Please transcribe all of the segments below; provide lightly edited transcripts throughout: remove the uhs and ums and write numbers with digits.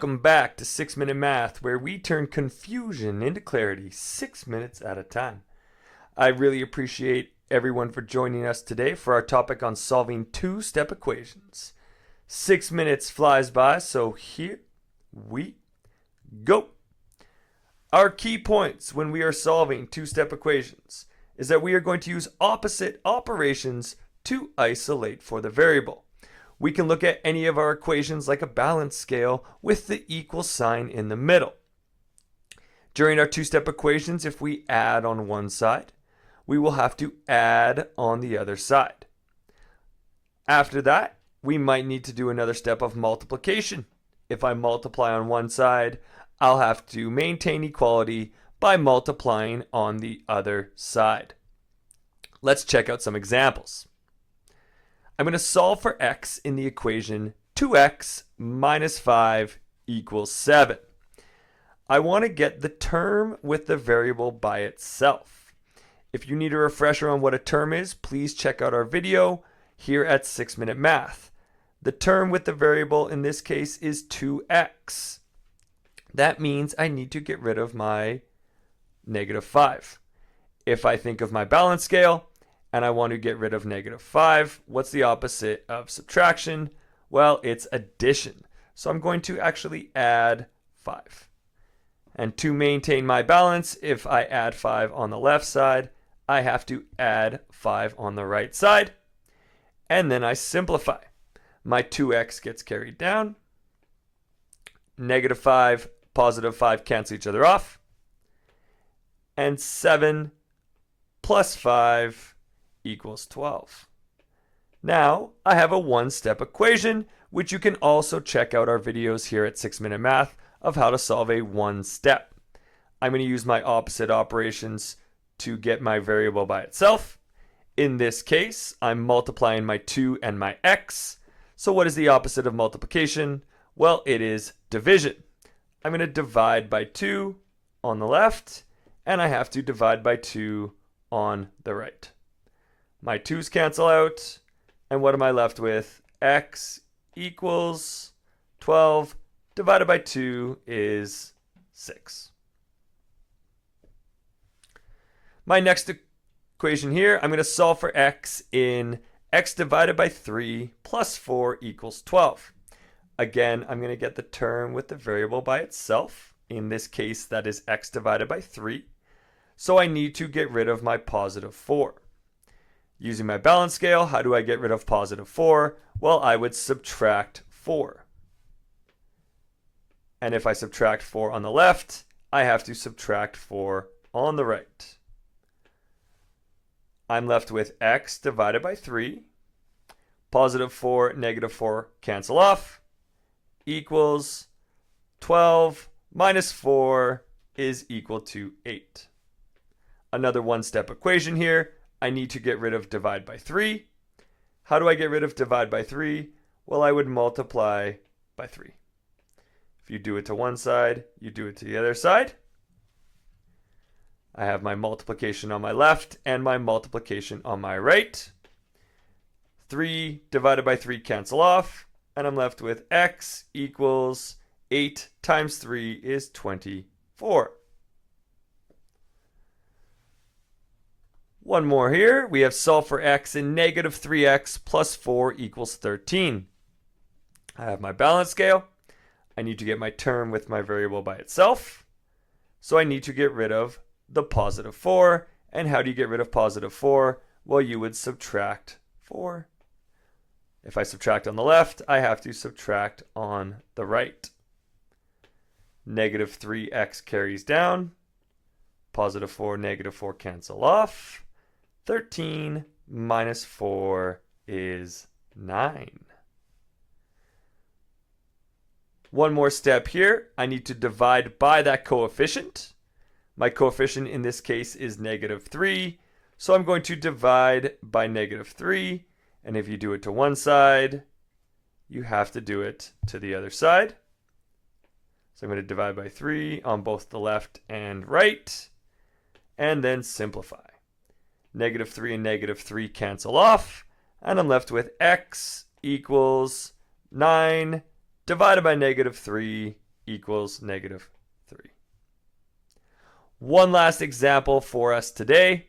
Welcome back to 6-Minute Math, where we turn confusion into clarity 6 minutes at a time. I really appreciate everyone for joining us today for our topic on solving two-step equations. 6 minutes flies by, so here we go. Our key points when we are solving two-step equations is that we are going to use opposite operations to isolate for the variable. We can look at any of our equations like a balance scale with the equal sign in the middle. During our two-step equations, if we add on one side, we will have to add on the other side. After that, we might need to do another step of multiplication. If I multiply on one side, I'll have to maintain equality by multiplying on the other side. Let's check out some examples. I'm going to solve for x in the equation 2x minus 5 equals 7. I want to get the term with the variable by itself. If you need a refresher on what a term is, please check out our video here at 6-Minute Math. The term with the variable in this case is 2x. That means I need to get rid of my negative 5. If I think of my balance scale, and I want to get rid of negative 5. What's the opposite of subtraction? Well, it's addition. So I'm going to actually add 5. And to maintain my balance, if I add 5 on the left side, I have to add 5 on the right side. And then I simplify. My 2x gets carried down. Negative 5, positive 5 cancel each other off. And 7 plus 5 equals 12. Now, I have a one-step equation, which you can also check out our videos here at 6-Minute Math of how to solve a one-step. I'm going to use my opposite operations to get my variable by itself. In this case, I'm multiplying my 2 and my x. So what is the opposite of multiplication? Well, it is division. I'm going to divide by 2 on the left, and I have to divide by 2 on the right. My 2's cancel out, and what am I left with? X equals 12 divided by 2 is 6. My next equation here, I'm going to solve for x in x divided by 3 plus 4 equals 12. Again, I'm going to get the term with the variable by itself. In this case, that is x divided by 3. So I need to get rid of my positive 4. Using my balance scale, how do I get rid of positive 4? Well, I would subtract 4. And if I subtract 4 on the left, I have to subtract 4 on the right. I'm left with x divided by 3. Positive 4, negative 4 cancel off. Equals 12 minus 4 is equal to 8. Another one-step equation here. I need to get rid of divide by 3. How do I get rid of divide by 3? Well, I would multiply by 3. If you do it to one side, you do it to the other side. I have my multiplication on my left and my multiplication on my right. 3 divided by 3 cancel off, and I'm left with x equals 8 times 3 is 24. One more here. We have solve for x in negative 3x plus 4 equals 13. I have my balance scale. I need to get my term with my variable by itself. So I need to get rid of the positive 4. And how do you get rid of positive 4? Well, you would subtract 4. If I subtract on the left, I have to subtract on the right. Negative 3x carries down. Positive 4, negative 4 cancel off. 13 minus 4 is 9. One more step here. I need to divide by that coefficient. My coefficient in this case is negative 3. So I'm going to divide by negative 3. And if you do it to one side, you have to do it to the other side. So I'm going to divide by 3 on both the left and right. And then simplify. Negative 3 and negative 3 cancel off, and I'm left with x equals 9 divided by negative 3 equals negative 3. One last example for us today.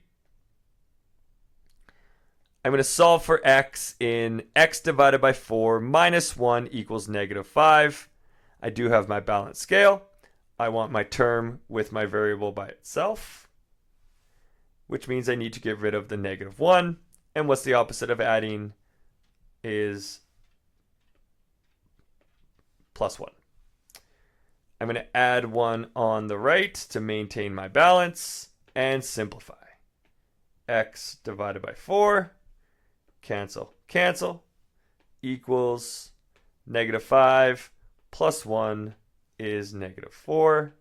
I'm going to solve for x in x divided by 4 minus 1 equals negative 5. I do have my balanced scale. I want my term with my variable by itself, which means I need to get rid of the negative 1. And what's the opposite of adding is plus 1. I'm going to add 1 on the right to maintain my balance and simplify. X divided by 4, cancel, cancel, equals negative 5 plus 1 is negative 4.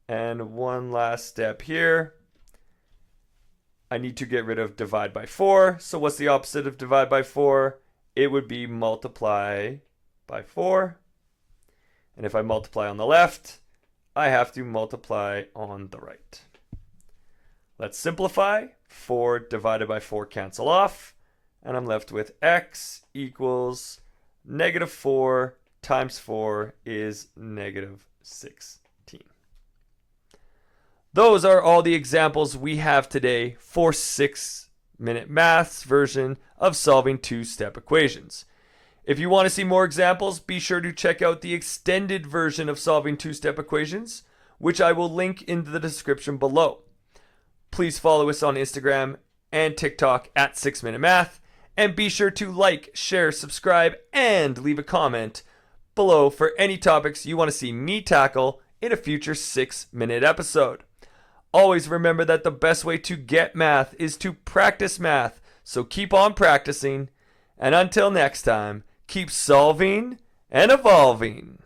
And one last step here. I need to get rid of divide by 4. So what's the opposite of divide by 4? It would be multiply by 4. And if I multiply on the left, I have to multiply on the right. Let's simplify. 4 divided by 4 cancel off. And I'm left with x equals negative 4 times 4 is negative 16. Those are all the examples we have today for 6-Minute Math's version of solving two-step equations. If you want to see more examples, be sure to check out the extended version of solving two-step equations, which I will link in the description below. Please follow us on Instagram and TikTok at 6-Minute Math, and be sure to like, share, subscribe, and leave a comment below for any topics you want to see me tackle in a future 6-minute episode. Always remember that the best way to get math is to practice math, so keep on practicing, and until next time, keep solving and evolving.